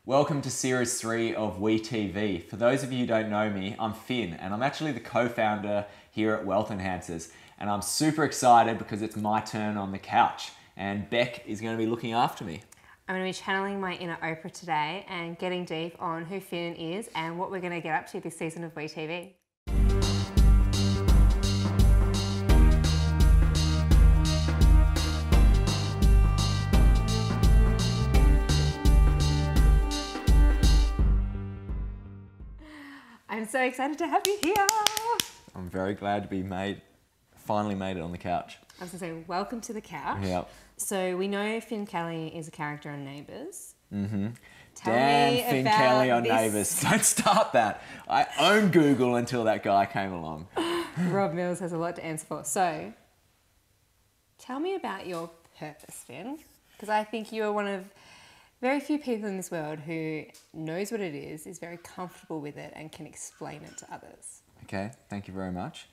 Welcome to Series 3 of WEtv. For those of you who don't know me, I'm Finn and I'm actually the co-founder here at Wealth Enhancers, and I'm super excited because it's my turn on the couch and Beck is going to be looking after me. I'm going to be channeling my inner Oprah today and getting deep on who Finn is and what we're going to get up to this season of WEtv. I'm so excited to have you here. I'm very glad to be finally made it on the couch. I was going to say, welcome to the couch. Yep. So we know Finn Kelly is a character on Neighbours. Mm-hmm. Tell Damn me Finn about Kelly on this. Neighbours. Don't start that. I owned Google until that guy came along. Rob Mills has a lot to answer for. So tell me about your purpose, Finn, because I think you are one of very few people in this world who knows what it is very comfortable with it and can explain it to others. Okay, thank you very much.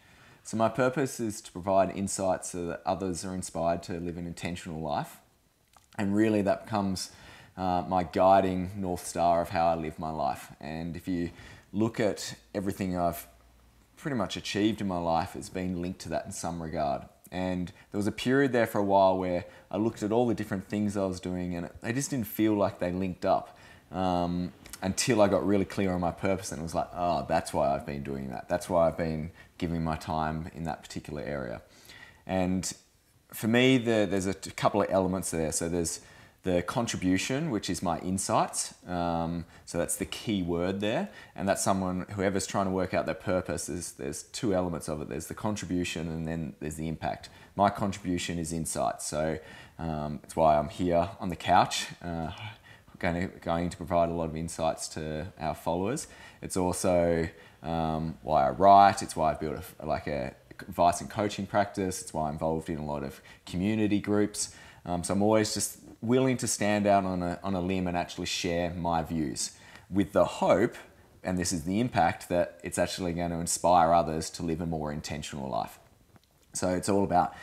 So my purpose is to provide insights so that others are inspired to live an intentional life. And really that becomes my guiding North Star of how I live my life. And if you look at everything I've pretty much achieved in my life, it's been linked to that in some regard. And there was a period there for a while where I looked at all the different things I was doing and they just didn't feel like they linked up until I got really clear on my purpose, and it was like, oh, that's why I've been doing that. That's why I've been giving my time in that particular area. And for me, there's a couple of elements there. So there's the contribution, which is my insights. So that's the key word there. And that's whoever's trying to work out their purpose, there's two elements of it. There's the contribution and then there's the impact. My contribution is insights. So it's why I'm here on the couch, going to provide a lot of insights to our followers. It's also why I write. It's why I built a advice and coaching practice. It's why I'm involved in a lot of community groups. So I'm always just willing to stand out on a limb and actually share my views with the hope, and this is the impact, that it's actually going to inspire others to live a more intentional life. So it's all about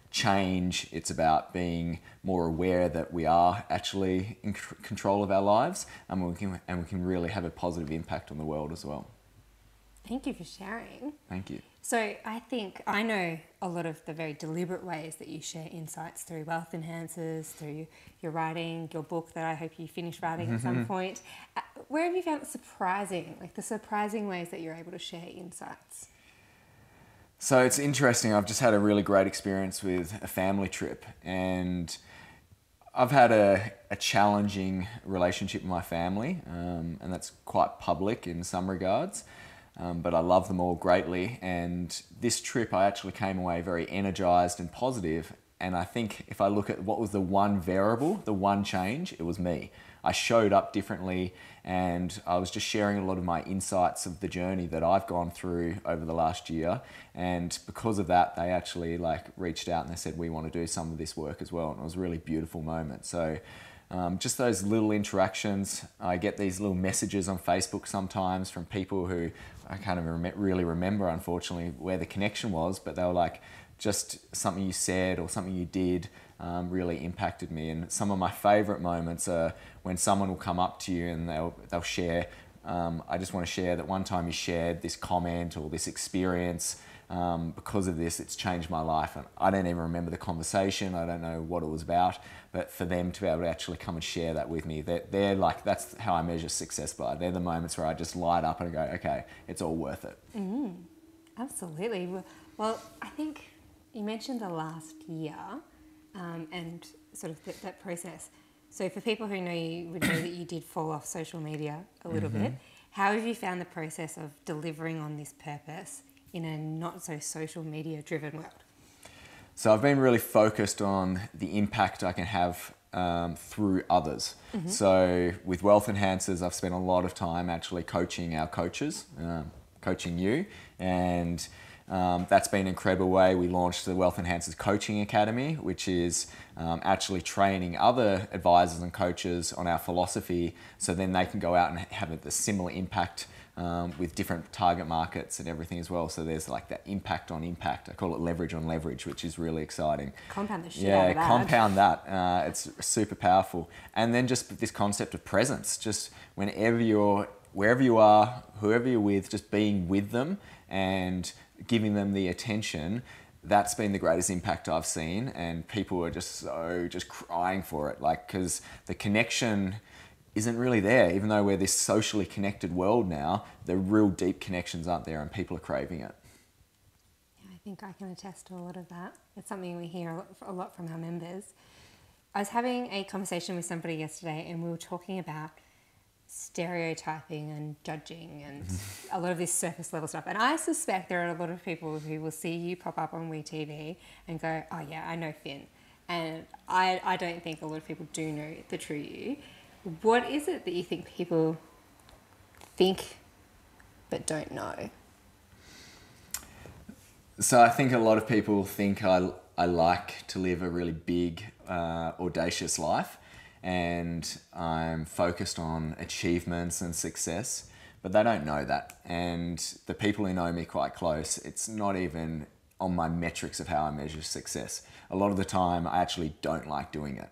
change. It's about being more aware that we are actually in control of our lives, and we can really have a positive impact on the world as well. Thank you for sharing. Thank you. So I know a lot of the very deliberate ways that you share insights through Wealth Enhancers, through your writing, your book that I hope you finish writing at some point. Where have you found it surprising, like the surprising ways that you're able to share insights? So it's interesting. I've just had a really great experience with a family trip, and I've had a challenging relationship with my family, and that's quite public in some regards. But I love them all greatly, and this trip I actually came away very energized and positive. And I think if I look at what was the one variable, the one change, it was me. I showed up differently, and I was just sharing a lot of my insights of the journey that I've gone through over the last year. And because of that, they actually reached out and they said, we want to do some of this work as well. And it was a really beautiful moment. So just those little interactions. I get these little messages on Facebook sometimes from people who I can't even really remember, unfortunately, where the connection was, but they were like, just something you said or something you did really impacted me. And some of my favorite moments are when someone will come up to you and they'll share, I just want to share that one time you shared this comment or this experience. Because of this, it's changed my life. And I don't even remember the conversation. I don't know what it was about. But for them to be able to actually come and share that with me, they're like, that's how I measure success by. They're the moments where I just light up and go, okay, it's all worth it. Absolutely. Well, I think you mentioned the last year and sort of that process. So for people who know you would know that you did fall off social media a little bit. How have you found the process of delivering on this purpose in a not so social media driven world? So I've been really focused on the impact I can have through others. So with Wealth Enhancers, I've spent a lot of time actually coaching our coaches, coaching you, and That's been an incredible way. We launched the Wealth Enhancers Coaching Academy, which is actually training other advisors and coaches on our philosophy, so then they can go out and have a similar impact with different target markets and everything as well. So there's like that impact on impact. I call it leverage on leverage, which is really exciting. Compound the shit out of that. Compound that. It's super powerful. And then just this concept of presence, just wherever you are, whoever you're with, just being with them and giving them the attention. That's been the greatest impact I've seen, and people are just crying for it, like, because the connection isn't really there. Even though we're this socially connected world now, the real deep connections aren't there, and people are craving it. Yeah, I think I can attest to a lot of that. It's something we hear a lot from our members. I was having a conversation with somebody yesterday, and we were talking about stereotyping and judging and a lot of this surface level stuff. And I suspect there are a lot of people who will see you pop up on WEtv and go, oh yeah, I know Finn. And I don't think a lot of people do know the true you. What is it that you think people think but don't know? So I think a lot of people think I like to live a really big, audacious life, and I'm focused on achievements and success, but they don't know that. And the people who know me quite close, it's not even on my metrics of how I measure success. A lot of the time, I actually don't like doing it.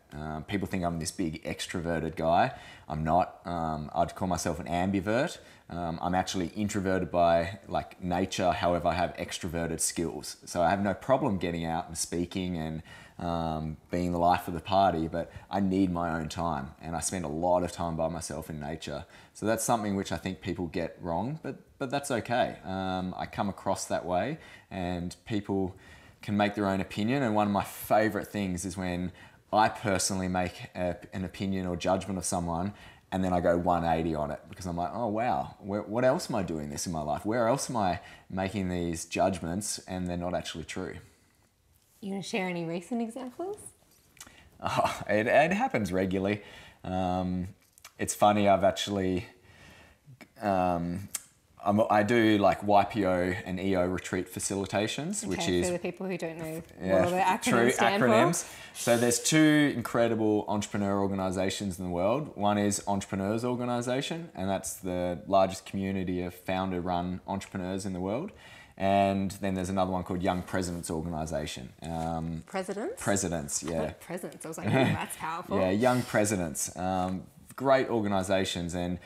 People think I'm this big extroverted guy. I'm not. I'd call myself an ambivert. I'm actually introverted by like nature. However, I have extroverted skills. So I have no problem getting out and speaking and being the life of the party, but I need my own time, and I spend a lot of time by myself in nature. So that's something which I think people get wrong, but that's okay. I come across that way, and people can make their own opinion. And one of my favorite things is when I personally make an opinion or judgment of someone, and then I go 180 on it, because I'm like, oh wow, what else am I doing this in my life? Where else am I making these judgments and they're not actually true? You want to share any recent examples? Oh, it happens regularly. It's funny, I've actually, I do like YPO and EO retreat facilitations, okay, which is... for the people who don't know what all the acronyms stand for. So there's two incredible entrepreneur organizations in the world. One is Entrepreneurs Organization, and that's the largest community of founder-run entrepreneurs in the world. And then there's another one called Young Presidents Organization. Presidents? Presidents, yeah. Presidents, I was like, oh, that's powerful. Yeah, Young Presidents. Great organizations, and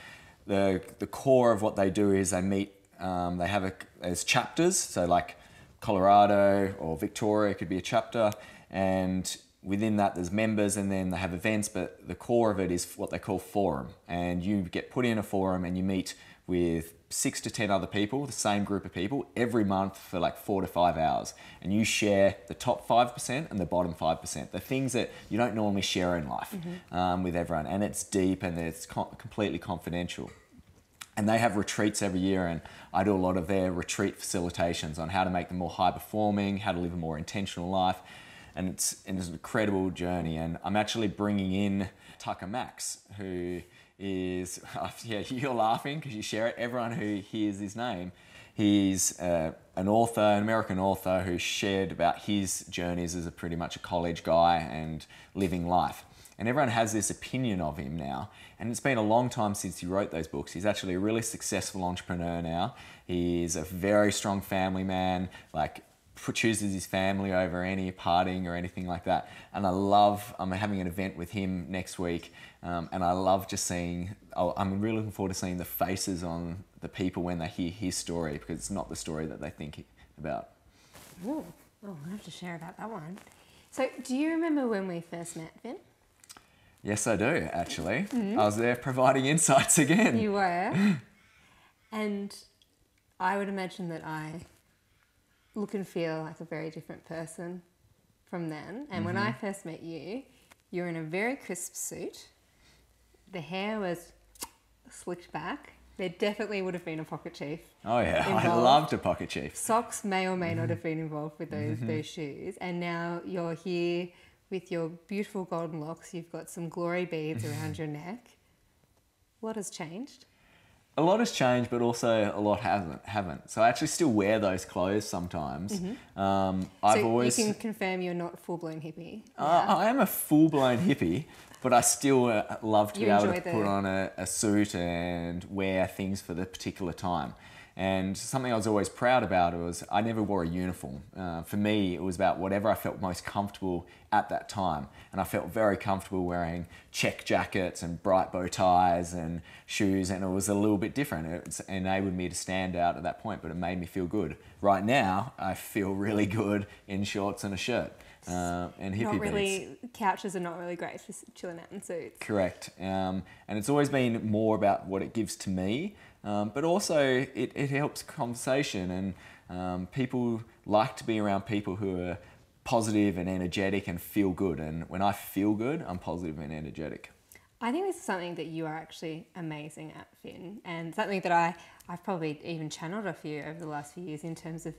the core of what they do is they meet, they have there's chapters, so like Colorado or Victoria could be a chapter, and within that there's members, and then they have events, but the core of it is what they call forum. And you get put in a forum and you meet with 6 to 10 other people, the same group of people, every month for like 4 to 5 hours. And you share the top 5% and the bottom 5%, the things that you don't normally share in life with everyone. And it's deep and it's completely confidential. And they have retreats every year, and I do a lot of their retreat facilitations on how to make them more high performing, how to live a more intentional life. And it's an incredible journey. And I'm actually bringing in Tucker Max, who is, yeah, you're laughing because you share it. Everyone who hears his name, he's an author, an American author who shared about his journeys as pretty much a college guy and living life. And everyone has this opinion of him now. And it's been a long time since he wrote those books. He's actually a really successful entrepreneur now. He's a very strong family man, like chooses his family over any partying or anything like that. And I'm having an event with him next week, and I love just seeing, I'm really looking forward to seeing the faces on the people when they hear his story, because it's not the story that they think about. Ooh. Oh, I have to share about that one. So do you remember when we first met, Finn? Yes, I do, actually. I was there providing insights again. You were. And I would imagine that I look and feel like a very different person from then. And when I first met you, you were in a very crisp suit. The hair was slicked back. There definitely would have been a pocket chief. Oh yeah, involved. I loved a pocket chief. Socks may or may not have been involved with those shoes. And now you're here with your beautiful golden locks. You've got some glory beads around your neck. What has changed? A lot has changed, but also a lot haven't. So I actually still wear those clothes sometimes. I've So always. you can confirm you're not full-blown hippie. I am a full-blown hippie, but I still love to be able to put on a suit and wear things for the particular time. And something I was always proud about was I never wore a uniform. For me, it was about whatever I felt most comfortable at that time. And I felt very comfortable wearing check jackets and bright bow ties and shoes, and it was a little bit different. It enabled me to stand out at that point, but it made me feel good. Right now, I feel really good in shorts and a shirt. And hippie Not really, beats. couches are not really great for chilling out in suits. Correct. And it's always been more about what it gives to me, but also it helps conversation, and people like to be around people who are positive and energetic and feel good. And when I feel good, I'm positive and energetic. I think this is something that you are actually amazing at, Finn, and something that I've probably even channeled off you over the last few years in terms of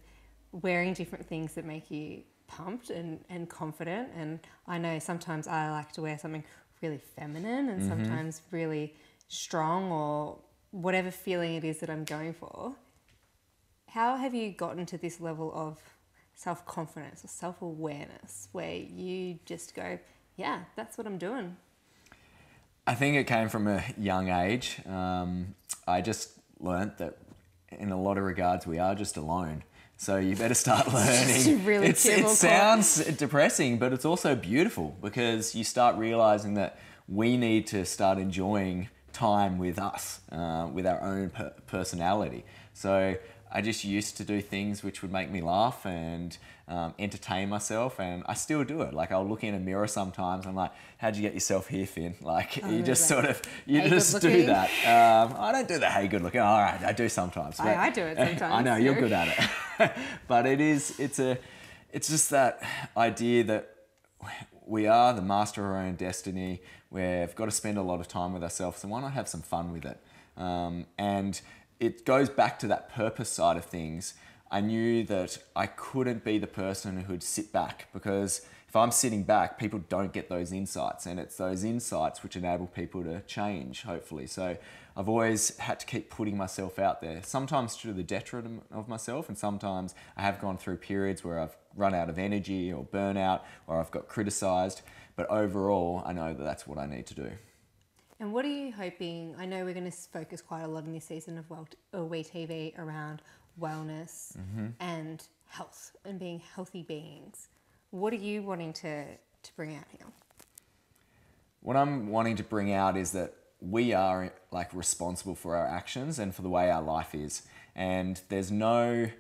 wearing different things that make you pumped and confident. And I know sometimes I like to wear something really feminine and sometimes really strong, or whatever feeling it is that I'm going for. How have you gotten to this level of self-confidence or self-awareness where you just go, yeah, that's what I'm doing? I think it came from a young age. I just learnt that in a lot of regards we are just alone. So you better start learning. Really it sounds depressing, but it's also beautiful because you start realizing that we need to start enjoying time with us, with our own personality. So I just used to do things which would make me laugh and entertain myself, and I still do it. Like I'll look in a mirror sometimes, I'm like, how'd you get yourself here, Finn? Like you just sort of, you just do that. I don't do the hey good looking, all right, I do sometimes. I do it sometimes. I know, you're good at it. But it's just that idea that we are the master of our own destiny. We've got to spend a lot of time with ourselves, so why not have some fun with it? And it goes back to that purpose side of things. I knew that I couldn't be the person who'd sit back, because if I'm sitting back, people don't get those insights, and it's those insights which enable people to change, hopefully. So I've always had to keep putting myself out there, sometimes to the detriment of myself, and sometimes I have gone through periods where I've run out of energy or burnout, or I've got criticised. But overall, I know that that's what I need to do. And what are you hoping? I know we're going to focus quite a lot in this season of WEtv around wellness and health and being healthy beings. What are you wanting to bring out here? What I'm wanting to bring out is that we are like responsible for our actions and for the way our life is. And there's no,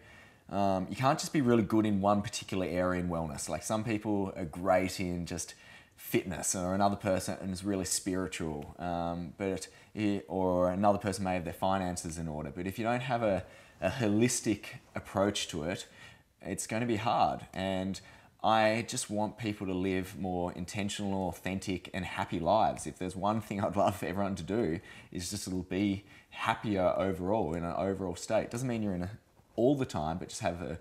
you can't just be really good in one particular area in wellness. Like some people are great in just fitness, or another person is really spiritual, or another person may have their finances in order. But if you don't have a holistic approach to it, it's going to be hard. And I just want people to live more intentional, authentic, and happy lives. If there's one thing I'd love for everyone to do, is just to be happier overall, in an overall state. Doesn't mean you're in all the time, but just have a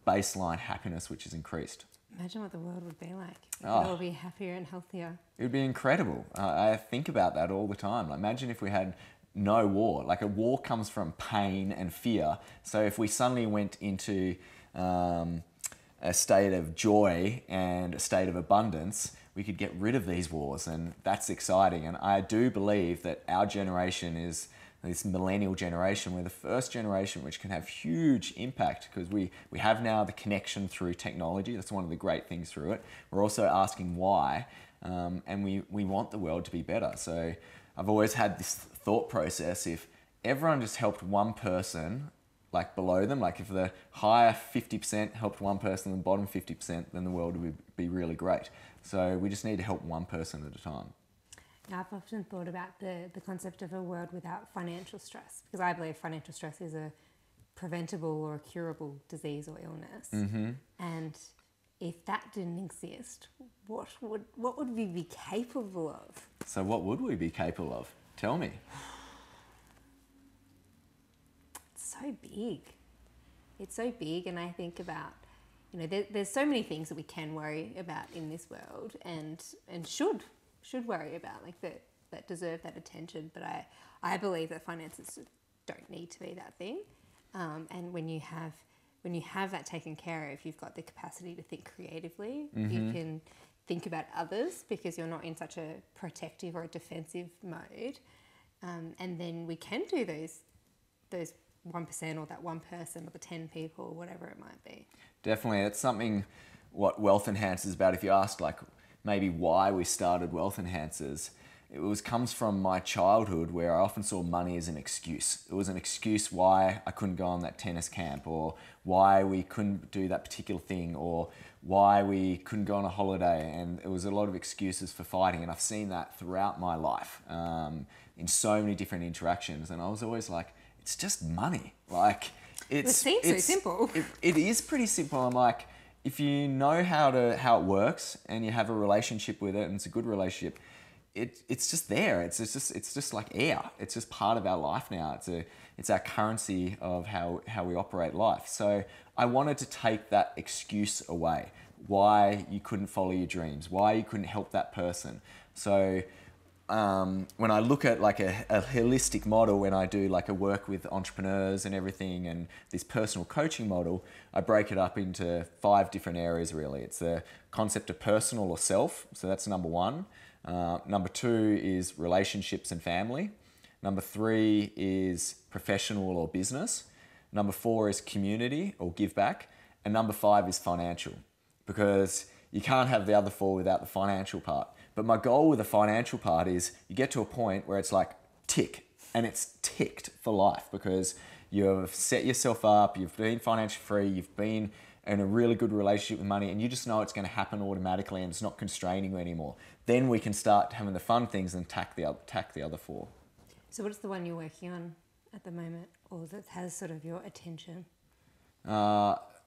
baseline happiness which is increased. Imagine what the world would be like if it all be happier and healthier. It would be incredible. I think about that all the time. Imagine if we had no war. Like a war comes from pain and fear. So if we suddenly went into a state of joy and a state of abundance, we could get rid of these wars, and that's exciting. And I do believe that our generation is this millennial generation. We're the first generation which can have huge impact, because we have now the connection through technology. That's one of the great things through it. We're also asking why, and we want the world to be better. So I've always had this thought process, if everyone just helped one person like below them, like if the higher 50% helped one person and the bottom 50%, then the world would be really great. So we just need to help one person at a time. Now, I've often thought about the concept of a world without financial stress, because I believe financial stress is a preventable or a curable disease or illness. And if that didn't exist, what would we be capable of? So what would we be capable of? Tell me. It's so big. It's so big, and I think about, there's so many things that we can worry about in this world, and should worry about, like that deserve that attention. But I believe that finances don't need to be that thing. And when you have that taken care of, you've got the capacity to think creatively. You can think about others because you're not in such a protective or a defensive mode. And then we can do those 1% or that one person or the 10 people or whatever it might be. Definitely. It's something what Wealth Enhancers is about. If you ask like maybe why we started Wealth Enhancers, comes from my childhood where I often saw money as an excuse. It was an excuse why I couldn't go on that tennis camp, or why we couldn't do that particular thing, or why we couldn't go on a holiday. And it was a lot of excuses for fighting. And I've seen that throughout my life in so many different interactions. And I was always like, it's just money. Like It seems so simple. It is pretty simple. I'm like, if you know how it works and you have a relationship with it and it's a good relationship, it's just there. It's just like air. It's just part of our life now. It's our currency of how we operate life. So I wanted to take that excuse away. Why you couldn't follow your dreams, why you couldn't help that person. So when I look at like a holistic model, when I do like a work with entrepreneurs and everything, and this personal coaching model, I break it up into 5 different areas really. It's the concept of personal or self. So that's number 1. Number 2 is relationships and family. Number 3 is professional or business. Number 4 is community or give back. And number 5 is financial, because you can't have the other 4 without the financial part. But my goal with the financial part is you get to a point where it's like tick, and it's ticked for life, because you've set yourself up, you've been financially free, you've been in a really good relationship with money, and you just know it's going to happen automatically and it's not constraining you anymore. Then we can start having the fun things and tack the other 4. So what's the one you're working on at the moment, or that has sort of your attention?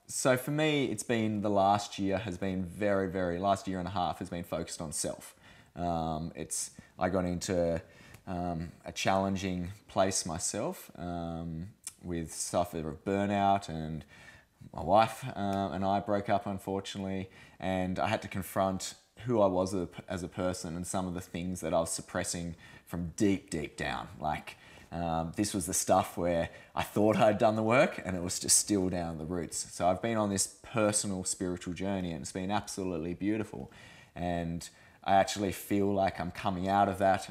So for me, it's been the last year has been last year and a half has been focused on self. I got into a challenging place myself with suffered a burnout, and my wife and I broke up, unfortunately, and I had to confront who I was as a person and some of the things that I was suppressing from deep down. Like this was the stuff where I thought I'd done the work and it was just still down the roots. So I've been on this personal spiritual journey, and it's been absolutely beautiful. And I actually feel like I'm coming out of that.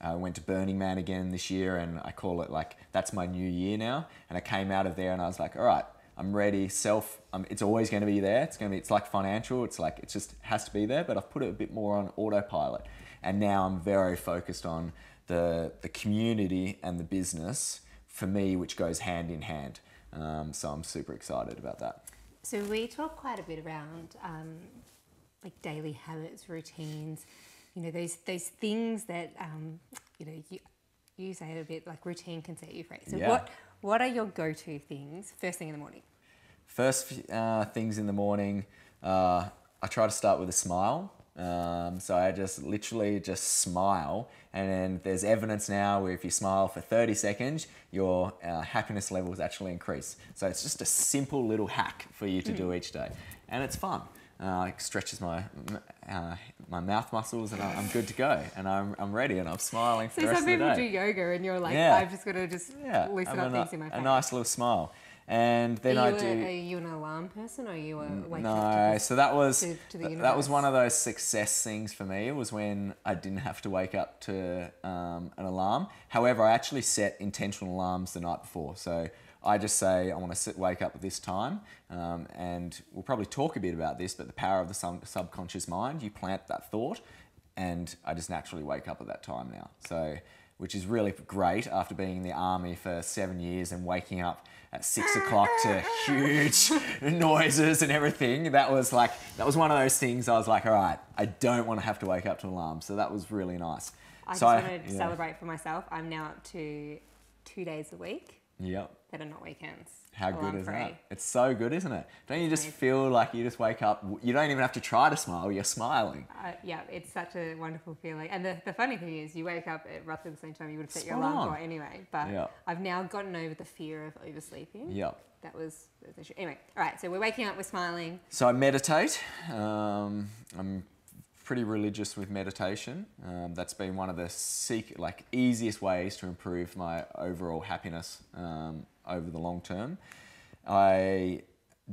I went to Burning Man again this year, and I call it like, that's my new year now. And I came out of there and I was like, all right, I'm ready. It's always going to be there. It's like financial. It's like, it just has to be there, but I've put it a bit more on autopilot. And now I'm very focused on the community and the business for me, which goes hand in hand. So I'm super excited about that. So we talk quite a bit around like daily habits, routines, those things that, you say it a bit, like routine can set you free. So yeah. What are your go-to things first thing in the morning? First things in the morning, I try to start with a smile. So I just literally smile, and then there's evidence now where if you smile for 30 seconds, your happiness levels actually increase. So it's just a simple little hack for you to do each day, and it's fun. It stretches my mouth muscles, and I'm good to go, and I'm ready, and I'm smiling for the rest of the day. So some people do yoga, and you're like, yeah. I've just got to loosen up things in my face. A nice little smile. And then are you an alarm person, or are you a wake up? No, so that was that was one of those success things for me. It was when I didn't have to wake up to an alarm. However, I actually set intentional alarms the night before. So I just say I want to wake up at this time, and we'll probably talk a bit about this. But the power of the subconscious mind, you plant that thought, and I just naturally wake up at that time now. So, which is really great after being in the army for 7 years and waking up at 6 o'clock to huge noises and everything. That was one of those things I was like, all right, I don't want to have to wake up to an alarm. So that was really nice. I just wanted to celebrate for myself. I'm now up to 2 days a week. Yep. That are not weekends. How good is that? It's so good, isn't it? Don't you just feel like you just wake up, you don't even have to try to smile, you're smiling. Yeah, it's such a wonderful feeling. And the funny thing is, you wake up at roughly the same time you would have set your alarm for anyway. But I've now gotten over the fear of oversleeping. Yep. That was the issue. Anyway, all right, so we're waking up, we're smiling. So I meditate. I'm pretty religious with meditation. That's been one of the easiest ways to improve my overall happiness over the long term. I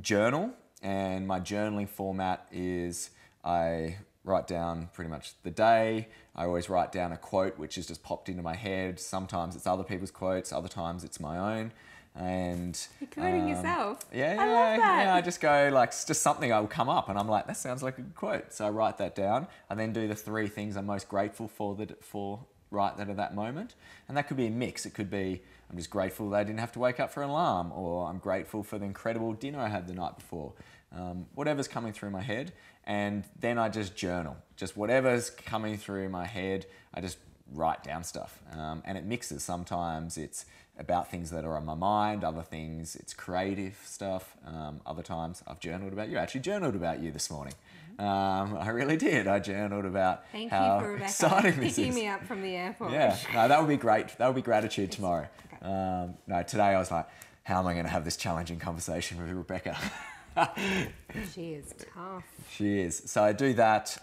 journal, and my journaling format is I write down pretty much the day. I always write down a quote which has just popped into my head. Sometimes it's other people's quotes, other times it's my own. And you're quoting yourself. Yeah, I love that. yeah. I just go like, it's just something I will come up, and I'm like, that sounds like a good quote. So I write that down. I then do the 3 things I'm most grateful for right at that moment, and that could be a mix. It could be I'm just grateful that I didn't have to wake up for an alarm, or I'm grateful for the incredible dinner I had the night before. Whatever's coming through my head, and then I just journal. Just whatever's coming through my head, I just write down stuff, and it mixes. Sometimes it's about things that are on my mind, other things it's creative stuff, other times I've journaled about you. I actually journaled about you this morning. I really did. I journaled about how exciting this is. Picking me up from the airport. Yeah, no, that would be great. That would be gratitude tomorrow. Okay. No, today I was like, how am I going to have this challenging conversation with Rebecca? She is tough. She is. So I do that.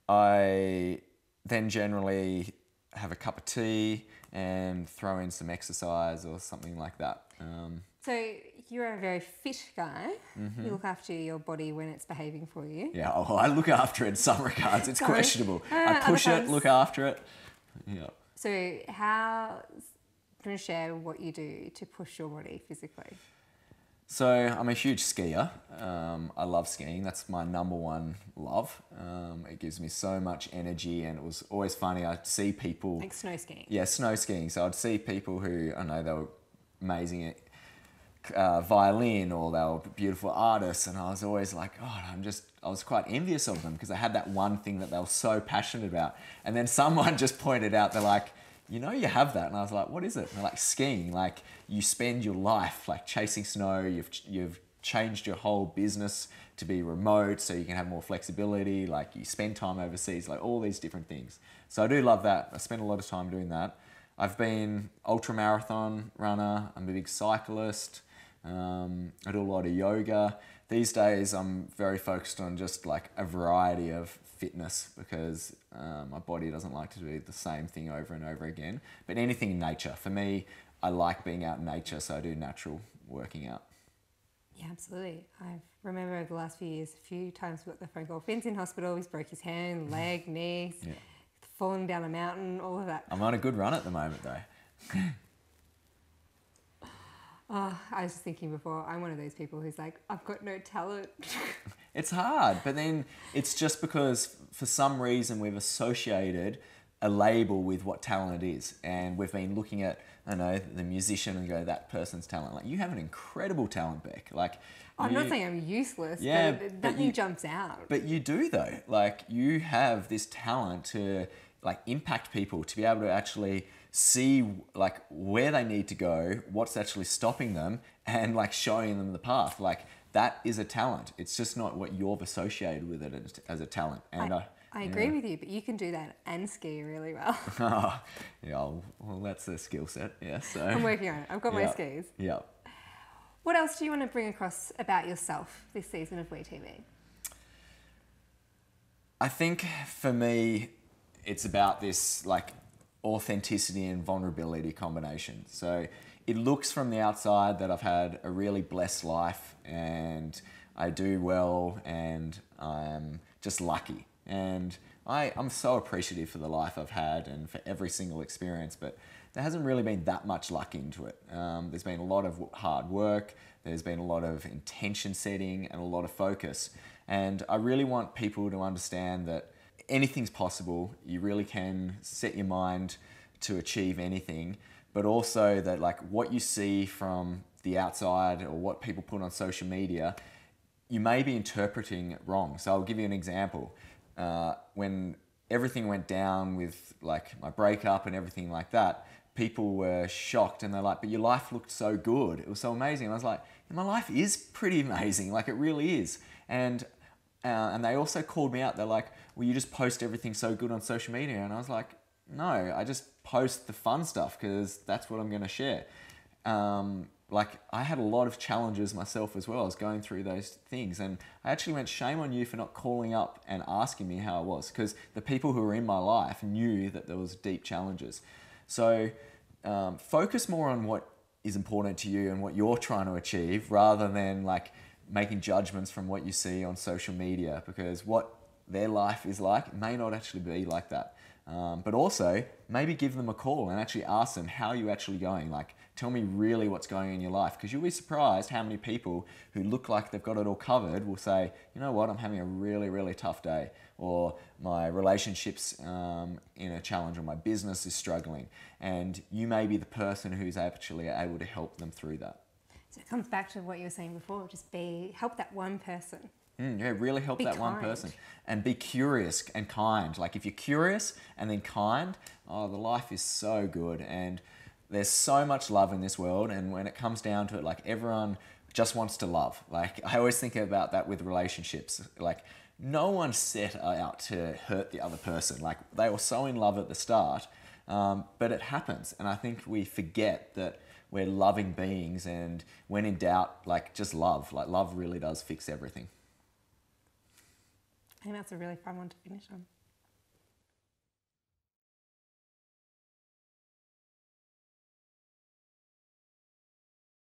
I then generally have a cup of tea and throw in some exercise or something like that. So you're a very fit guy. Mm-hmm. You look after your body when it's behaving for you. Yeah, I look after it in some regards. It's questionable. I push it, look after it. Yeah. So do you want to share what you do to push your body physically? So I'm a huge skier. I love skiing. That's my number one love. It gives me so much energy, and it was always funny. I'd see people... Like snow skiing. Yeah, snow skiing. So I'd see people who, I know, they were amazing at violin, or they were beautiful artists, and I was always like, I was quite envious of them because they had that one thing that they were so passionate about. And then someone just pointed out, they're like, you have that. And I was like, what is it? And they're like, skiing. Like, you spend your life like chasing snow. You've changed your whole business to be remote so you can have more flexibility. Like, you spend time overseas, like all these different things. So I do love that. I spend a lot of time doing that. I've been ultra marathon runner. I'm a big cyclist. I do a lot of yoga. These days I'm very focused on just like a variety of fitness because my body doesn't like to do the same thing over and over again. But anything in nature. For me, I like being out in nature, so I do natural working out. Yeah, absolutely. I remember over the last few years, a few times we got the phone call. Finn's in hospital, he's broke his hand, leg, knees, falling down a mountain, all of that. I'm on a good run at the moment though. I was just thinking before, I'm one of those people who's like, I've got no talent. It's hard, but then it's just because for some reason we've associated a label with what talent is. And we've been looking at, the musician and go, that person's talent. Like, you have an incredible talent, Beck. Like, I'm not saying I'm useless, but nothing jumps out. But you do though. Like, you have this talent to like impact people, to be able to actually see like where they need to go, what's actually stopping them, and like showing them the path. Like, that is a talent. It's just not what you've associated with it as a talent. And I agree with you, but you can do that and ski really well. Well, that's a skill set. Yeah, so I'm working on it. I've got my skis. Yeah. What else do you want to bring across about yourself this season of WEtv? I think for me, it's about this like authenticity and vulnerability combination. So it looks from the outside that I've had a really blessed life and I do well and I'm just lucky. And I'm so appreciative for the life I've had and for every single experience, but there hasn't really been that much luck into it. There's been a lot of hard work, there's been a lot of intention setting and a lot of focus. And I really want people to understand that anything's possible. You really can set your mind to achieve anything, but also that like what you see from the outside or what people put on social media, you may be interpreting it wrong. So I'll give you an example. When everything went down with like my breakup and everything like that, people were shocked and they're like, but your life looked so good. It was so amazing. And I was like, my life is pretty amazing. Like, it really is. And they also called me out. They're like, well, you just post everything so good on social media. And I was like, no, I just post the fun stuff because that's what I'm going to share. like I had a lot of challenges myself as well. I was going through those things, and I actually went, shame on you for not calling up and asking me how I was, because the people who were in my life knew that there was deep challenges. So focus more on what is important to you and what you're trying to achieve, rather than like making judgments from what you see on social media, because what their life is like may not actually be like that. But also, maybe give them a call and actually ask them, how are you actually going? Like, tell me really what's going on in your life, because you'll be surprised how many people who look like they've got it all covered will say, you know what, I'm having a really, really tough day, or my relationship's in a challenge, or my business is struggling. And you may be the person who's actually able to help them through that. So it comes back to what you were saying before, just help that one person. Yeah, really help that one person, and be curious and kind. Like if you're curious and then kind, oh, the life is so good, and there's so much love in this world. And when it comes down to it, like everyone just wants to love. Like I always think about that with relationships. Like no one set out to hurt the other person. Like they were so in love at the start, but it happens. And I think we forget that we're loving beings, and when in doubt, like just love. Like love really does fix everything. I think that's a really fun one to finish on.